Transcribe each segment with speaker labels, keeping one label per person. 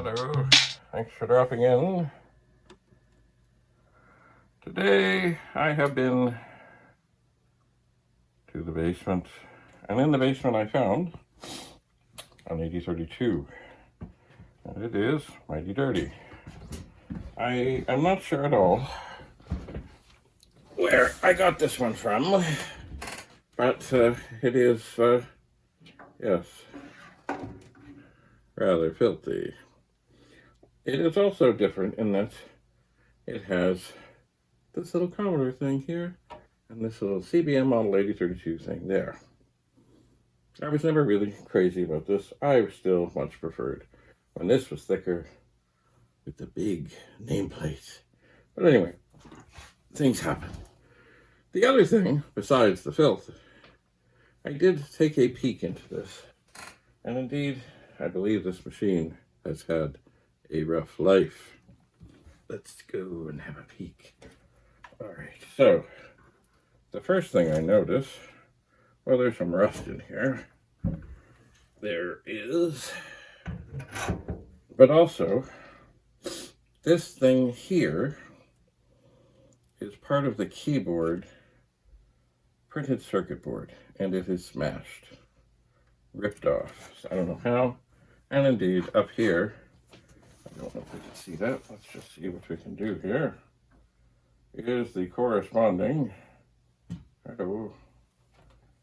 Speaker 1: Hello, thanks for dropping in. Today I have been to the basement, and in the basement I found an 8032, and it is mighty dirty. I am not sure at all where I got this one from, but it is, yes, rather filthy. It is also different in that it has this little Commodore thing here and this little CBM model 8032 thing there. I was never really crazy about this. I still much preferred when this was thicker with the big nameplate. But anyway, things happen. The other thing, besides the filth, I did take a peek into this. And indeed, I believe this machine has had a rough life. Let's go and have a peek. All right, so the first thing I notice, well, there's some rust in here. There is. But also, this thing here is part of the keyboard printed circuit board, and it is smashed, ripped off. So I don't know how. And indeed, up here, I don't know if we can see that. Let's just see what we can do here. Is the corresponding, oh,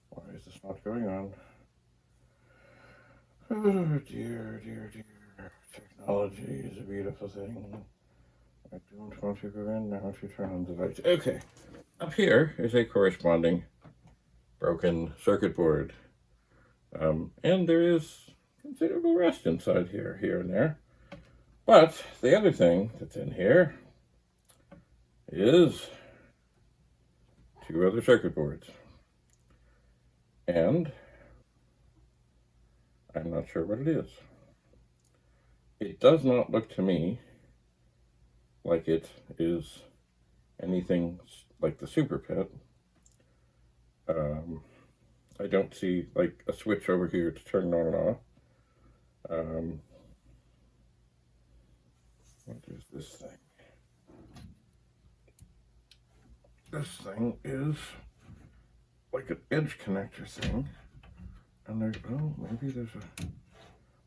Speaker 1: why is this not going on? Oh dear, dear, dear. Technology is a beautiful thing. I don't want to go in now to turn on the lights. Okay, up here is a corresponding broken circuit board. And there is considerable rust inside here and there. But the other thing that's in here is two other circuit boards. And I'm not sure what it is. It does not look to me like it is anything like the SuperPET. I don't see like a switch over here to turn it on and off. What is this thing? This thing is like an edge connector thing. And there's, oh, maybe there's a,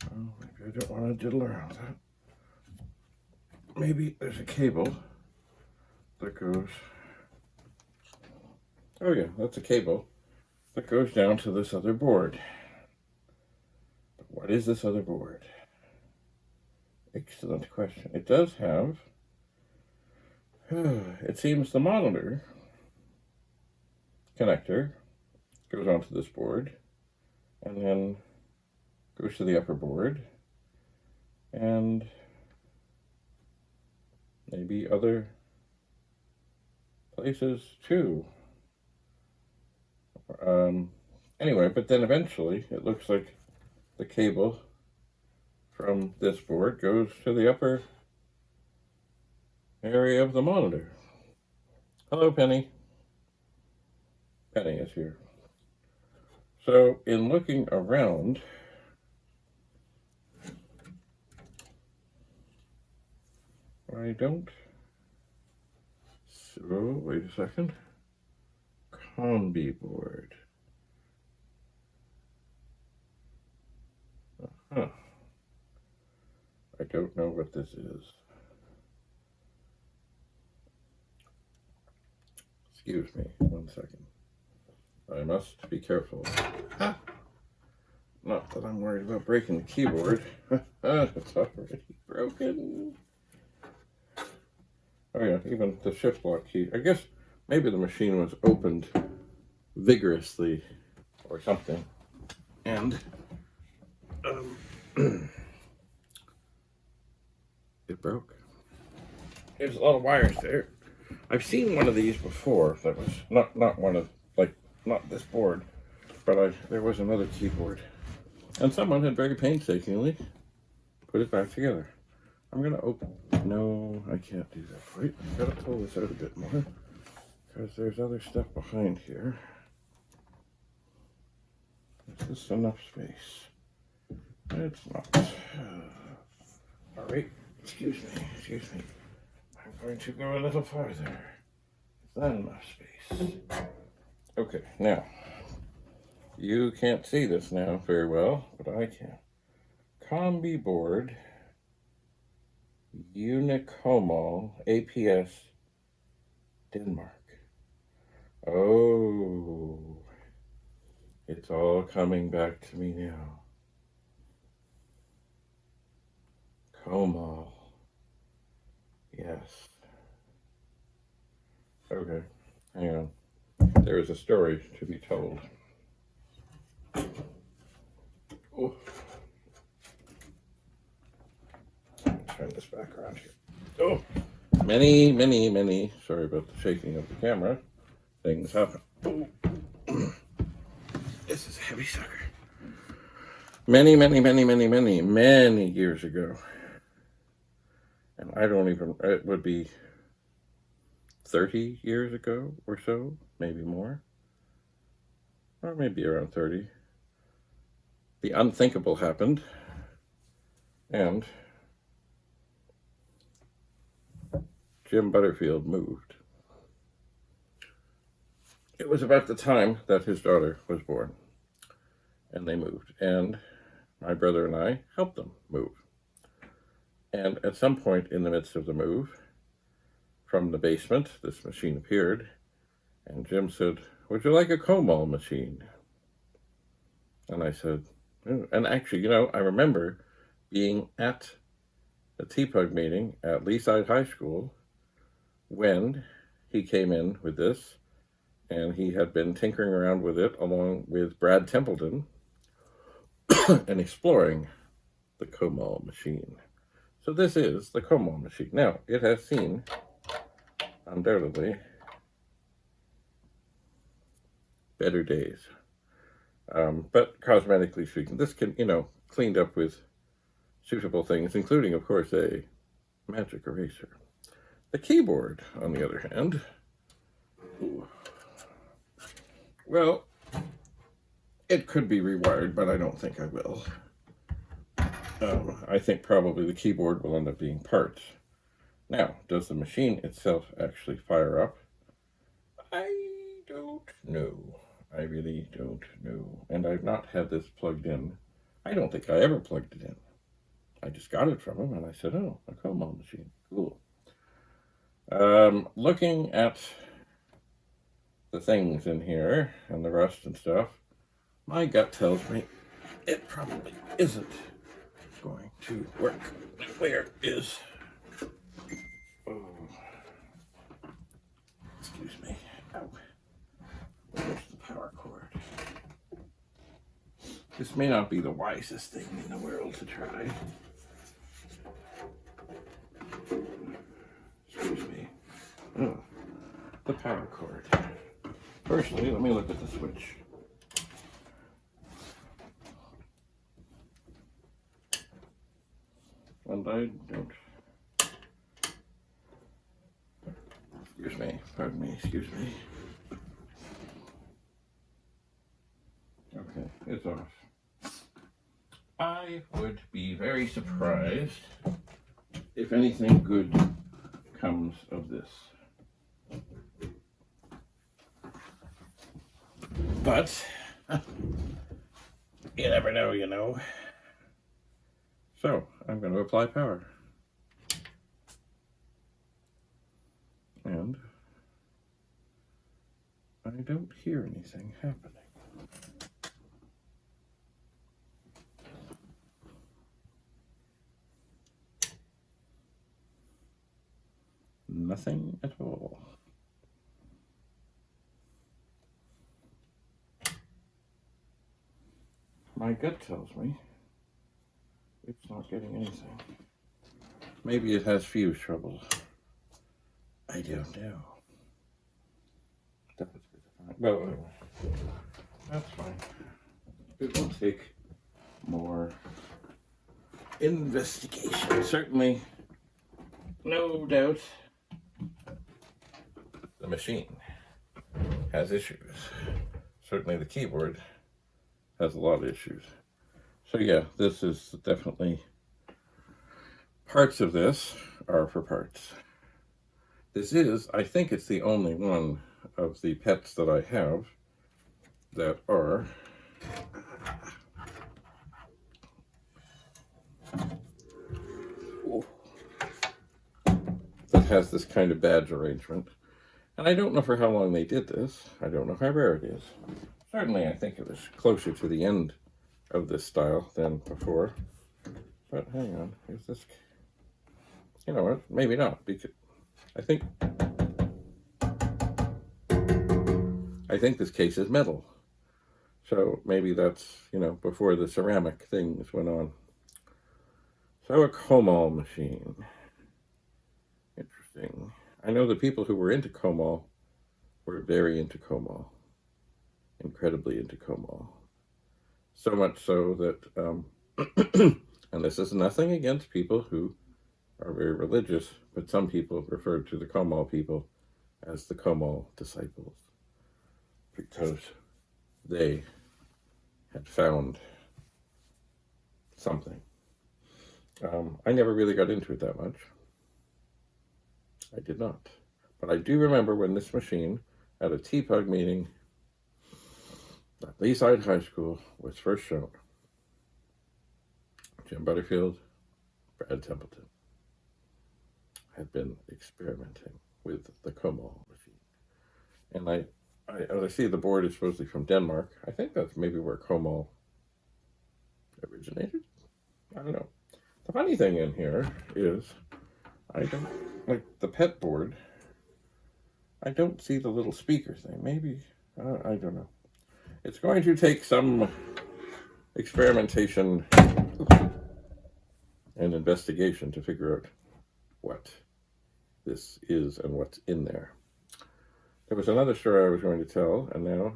Speaker 1: oh, maybe I don't want to diddle around that. Maybe there's a cable that goes, oh yeah, that's a cable that goes down to this other board. But what is this other board? Excellent question. It does have, it seems the monitor connector goes onto this board and then goes to the upper board and maybe other places too. Anyway, but then eventually it looks like the cable from this board goes to the upper area of the monitor. Hello, Penny. Penny is here. So in looking around, I don't, so wait a second, combi board. I don't know what this is. Excuse me, 1 second. I must be careful. Ha! Not that I'm worried about breaking the keyboard. It's already broken. Oh yeah, even the shift lock key. I guess maybe the machine was opened vigorously or something. And it broke. There's a lot of wires there. I've seen one of these before that was not one of, like, not this board, but there was another keyboard. And someone had very painstakingly put it back together. I'm gonna open, no, I can't do that. Wait, I've gotta pull this out a bit more because there's other stuff behind here. Is this enough space? It's not. All right, excuse me. I'm going to go a little farther. Is that enough space? Okay, now, you can't see this now very well, but I can. Combi board, COMAL APS, Denmark. Oh, it's all coming back to me now. COMAL. Yes. Okay, hang on. There is a story to be told. Oh. Turn this back around here. Oh, many, sorry about the shaking of the camera. Things happen. Oh. This is a heavy sucker. Many years ago. And I don't even, it would be 30 years ago or so, maybe more. Or maybe around 30. The unthinkable happened. And Jim Butterfield moved. It was about the time that his daughter was born. And they moved. And my brother and I helped them move. And at some point in the midst of the move, from the basement, this machine appeared. And Jim said, "Would you like a COMAL machine?" And I said, "Oh." And actually, I remember being at a T-Pug meeting at Leaside High School when he came in with this, and he had been tinkering around with it along with Brad Templeton and exploring the COMAL machine. So this is the COMAL machine. Now, it has seen, undoubtedly, better days. But cosmetically speaking, this can, cleaned up with suitable things, including, of course, a magic eraser. The keyboard, on the other hand, well, it could be rewired, but I don't think I will. I think probably the keyboard will end up being parts. Now, does the machine itself actually fire up? I don't know. I really don't know. And I've not had this plugged in. I don't think I ever plugged it in. I just got it from him and I said, "Oh, a COMAL machine. Cool." Looking at the things in here and the rust and stuff, my gut tells me it probably isn't going to work. Where is... Oh. Excuse me. Ow. Where's the power cord? This may not be the wisest thing in the world to try. Excuse me. Oh, the power cord. Firstly, let me look at the switch. And I don't... Excuse me, pardon me, excuse me. Okay, it's off. I would be very surprised if anything good comes of this. But you never know, So I'm going to apply power. And I don't hear anything happening. Nothing at all. My gut tells me it's not getting anything. Maybe it has fuse trouble. I don't know. Well, that's fine. It will take more investigation. Certainly, no doubt, the machine has issues. Certainly the keyboard has a lot of issues. So yeah, this is definitely Parts of this are for parts. This is, I think it's the only one of the pets that I have that are that has this kind of badge arrangement. And I don't know for how long they did this. I don't know how rare it is. Certainly, I think it was closer to the end of this style than before. But hang on, is this? You know what? Maybe not, because I think this case is metal. So maybe that's, before the ceramic things went on. So a COMAL machine. Interesting. I know the people who were into COMAL were very into COMAL. Incredibly into COMAL. So much so that, and this is nothing against people who are very religious, but some people referred to the COMAL people as the COMAL disciples, because they had found something. I never really got into it that much. I did not. But I do remember when this machine at a TPUG meeting at Leaside High School was first shown. Jim Butterfield, Brad Templeton had been experimenting with the COMAL machine. And as I see, the board is supposedly from Denmark. I think that's maybe where COMAL originated. I don't know. The funny thing in here is I don't, like the PET board, I don't see the little speaker thing. Maybe, I don't know. It's going to take some experimentation and investigation to figure out what this is and what's in there. There was another story I was going to tell, and now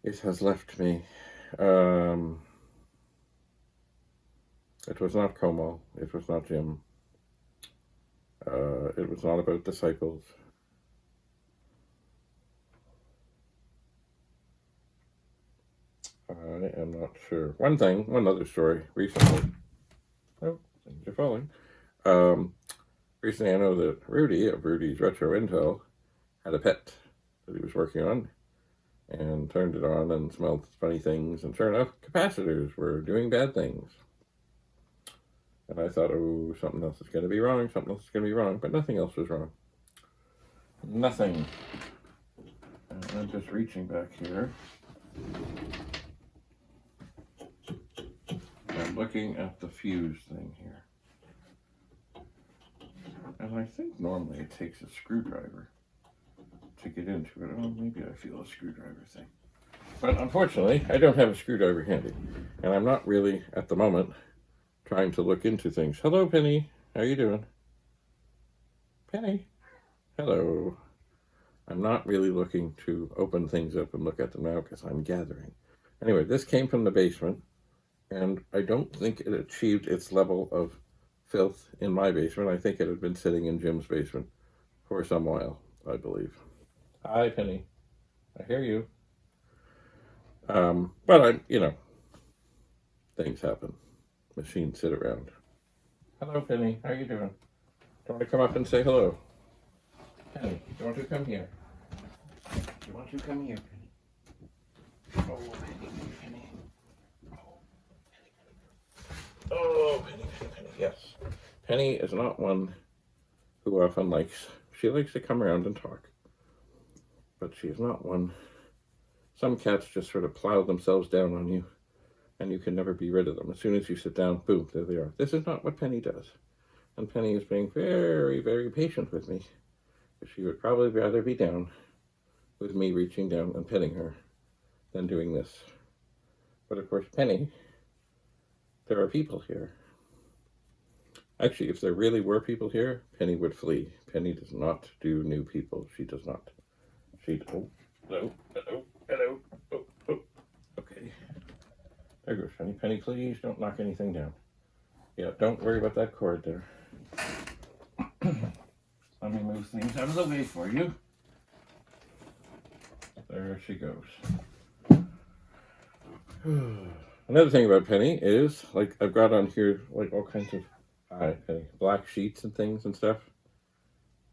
Speaker 1: it has left me. It was not COMAL. It was not Jim. It was not about disciples. I am not sure. One other story recently. Oh, things are falling. Recently I know that Rudy of Rudy's Retro Intel had a pet that he was working on and turned it on and smelled funny things, and sure enough, capacitors were doing bad things. And I thought, oh, something else is going to be wrong, but nothing else was wrong. Nothing. And I'm just reaching back here. I'm looking at the fuse thing here. And I think normally it takes a screwdriver to get into it. Oh, maybe I feel a screwdriver thing. But unfortunately, I don't have a screwdriver handy. And I'm not really, at the moment, trying to look into things. Hello, Penny. How you doing? Penny. Hello. I'm not really looking to open things up and look at them now because I'm gathering. Anyway, this came from the basement, and I don't think it achieved its level of filth in my basement. I think it had been sitting in Jim's basement for some while, I believe. Hi, Penny. I hear you. But things happen. Machines sit around. Hello, Penny. How you doing? Do you want to come up and say hello? Penny, do you want to come here? Do you want to come here, Penny? Oh, Penny. Oh, Penny. Yes. Penny is not one who often likes. She likes to come around and talk. But she is not one. Some cats just sort of plow themselves down on you, and you can never be rid of them. As soon as you sit down, boom, there they are. This is not what Penny does. And Penny is being very, very patient with me. She would probably rather be down with me reaching down and petting her than doing this. But of course, Penny, there are people here. Actually, if there really were people here, Penny would flee. Penny does not do new people. She does not. Oh, hello. Oh, okay. There goes Penny. Penny, please don't knock anything down. Yeah, don't worry about that cord there. Let me move things out of the way for you. There she goes. Another thing about Penny is, like, I've got on here, like, all kinds of black sheets and things and stuff.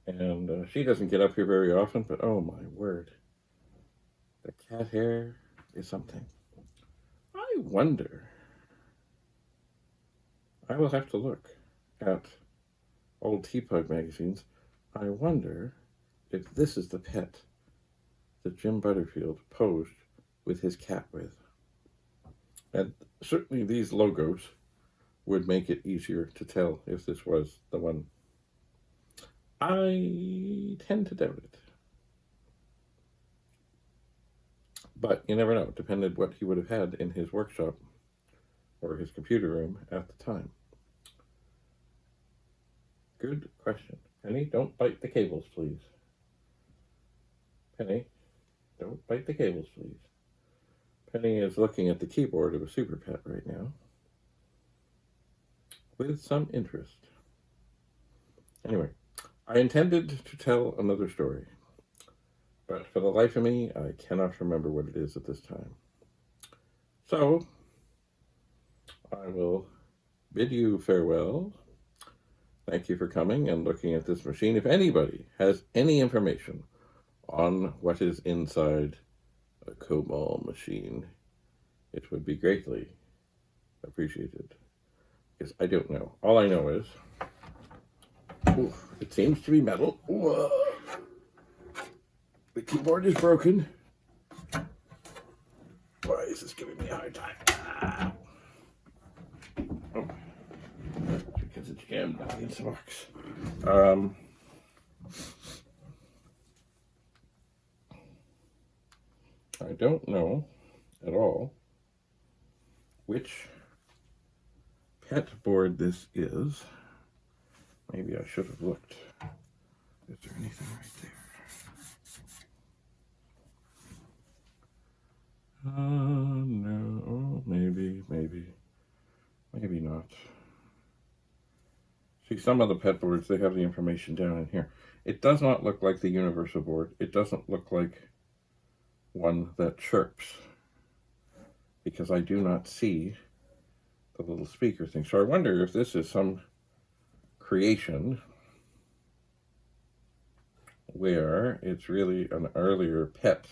Speaker 1: And she doesn't get up here very often, but oh my word. The cat hair is something. I wonder. I will have to look at old Teapot magazines. I wonder if this is the pet that Jim Butterfield posed with his cat with. And certainly these logos would make it easier to tell if this was the one. I tend to doubt it. But you never know, depending what he would have had in his workshop or his computer room at the time. Good question. Penny, don't bite the cables, please. Penny, don't bite the cables, please. Penny is looking at the keyboard of a SuperPET right now with some interest. Anyway, I intended to tell another story, but for the life of me, I cannot remember what it is at this time. So, I will bid you farewell. Thank you for coming and looking at this machine. If anybody has any information on what is inside a COMAL machine, it would be greatly appreciated. Because I don't know. All I know is, it seems to be metal. Whoa. The keyboard is broken. Why is this giving me a hard time? Oh, because it's jammed against the box. I don't know at all which PET board this is. Maybe I should have looked. Is there anything right there? No, maybe not. See, some of the PET boards, they have the information down in here. It does not look like the universal board. It doesn't look like one that chirps, because I do not see the little speaker thing. So I wonder if this is some creation where it's really an earlier PET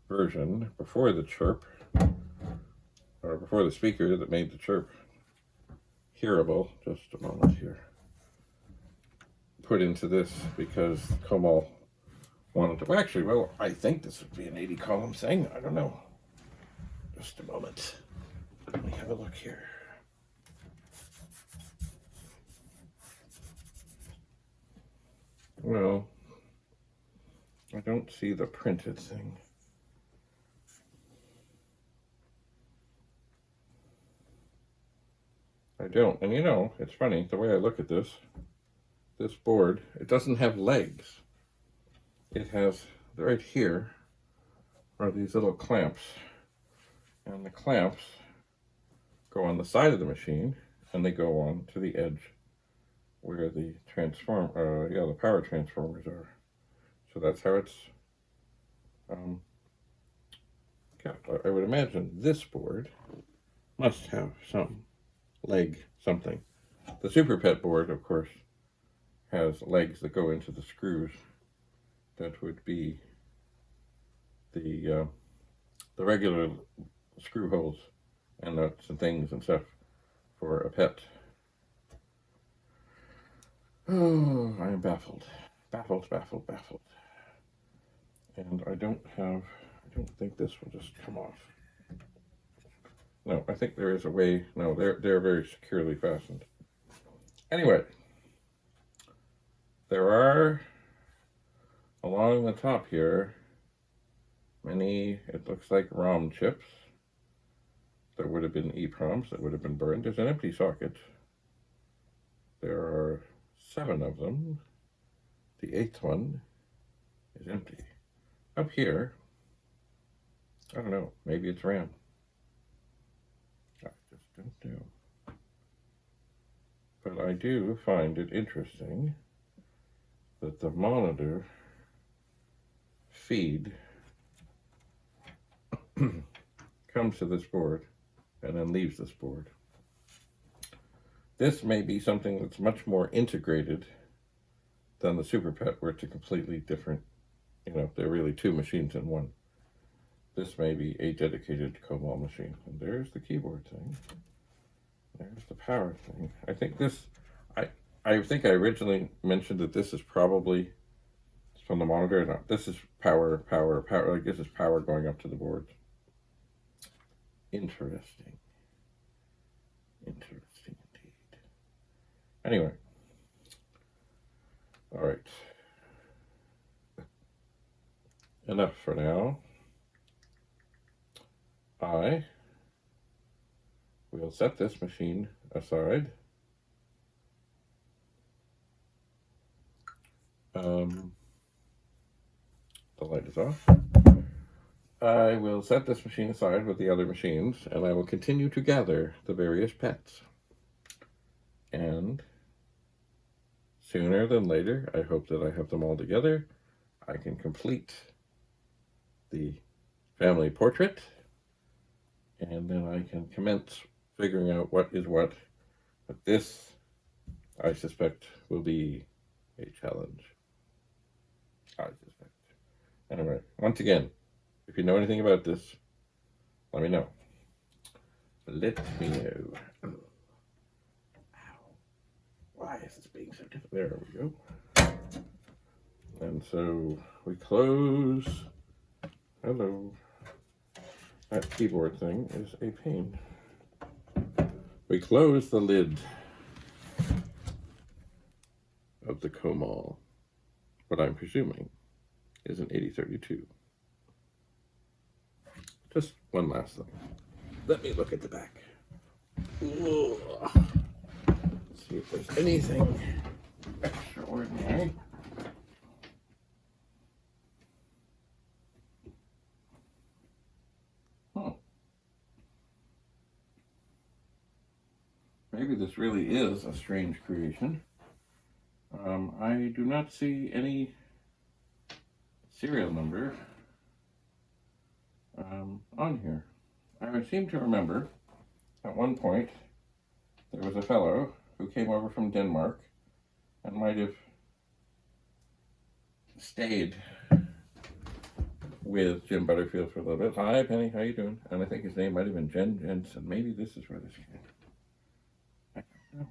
Speaker 1: version before the chirp, or before the speaker that made the chirp hearable. Just a moment here. Put into this because COMAL wanted to. Well, actually, I think this would be an 80 column thing. I don't know. Just a moment. Let me have a look here. Well, I don't see the printed thing. I don't. And you know, it's funny, the way I look at this board, it doesn't have legs. It has, right here, are these little clamps. And the clamps go on the side of the machine, and they go on to the edge where the the power transformers are. So that's how it's kept. I would imagine this board must have some leg something. The SuperPET board, of course, has legs that go into the screws. That would be the regular screw holes and nuts and things and stuff for a PET. Oh, I am baffled. Baffled. And I don't think this will just come off. No, I think there is a way. No, they're very securely fastened. Anyway, there are, along the top here, many, it looks like ROM chips. There would have been EEPROMs that would have been burned. There's an empty socket. There are 7 of them. The 8th one is empty. Up here, I don't know, maybe it's RAM. I just don't know. But I do find it interesting that the monitor feed comes to this board and then leaves this board. This may be something that's much more integrated than the SuperPET, where it's a completely different, they're really two machines in one. This may be a dedicated COMAL machine. And there's the keyboard thing. There's the power thing. I think I think I originally mentioned that this is probably from the monitor. No, this is power. Like this is power going up to the board. Interesting indeed. Anyway, all right. Enough for now. I will set this machine aside. The light is off. I will set this machine aside with the other machines, and I will continue to gather the various pets. And sooner than later, I hope that I have them all together. I can complete the family portrait, and then I can commence figuring out what is what. But this, I suspect, will be a challenge. I suspect. Anyway, once again, if you know anything about this, let me know. Let me know. Ow. Why is this being so difficult? There we go. And so we close. Hello. That keyboard thing is a pain. We close the lid of the COMAL, what I'm presuming is an 8032. Just one last thing. Let me look at the back. Ugh. See if there's anything extraordinary. Maybe this really is a strange creation. I do not see any serial number on here. I seem to remember at one point there was a fellow who came over from Denmark and might have stayed with Jim Butterfield for a little bit. Hi, Penny, how you doing? And I think his name might have been Jen Jensen. Maybe this is where this came. I don't know.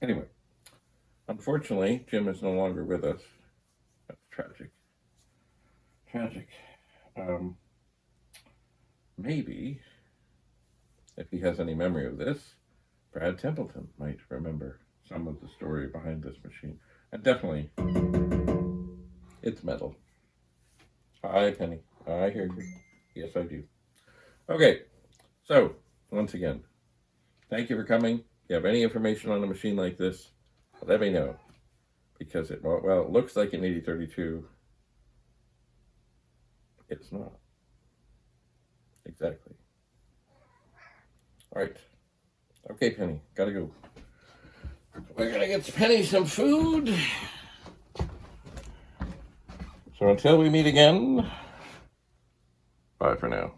Speaker 1: Anyway, unfortunately, Jim is no longer with us. That's tragic. Tragic. Maybe, if he has any memory of this, Brad Templeton might remember some of the story behind this machine. And definitely, it's metal. Hi, Penny. I hear you. Yes, I do. Okay, so, once again, thank you for coming. If you have any information on a machine like this, let me know. Because it looks like an 8032. It's not. Exactly. All right. Okay, Penny, gotta go. We're gonna get Penny some food. So until we meet again, bye for now.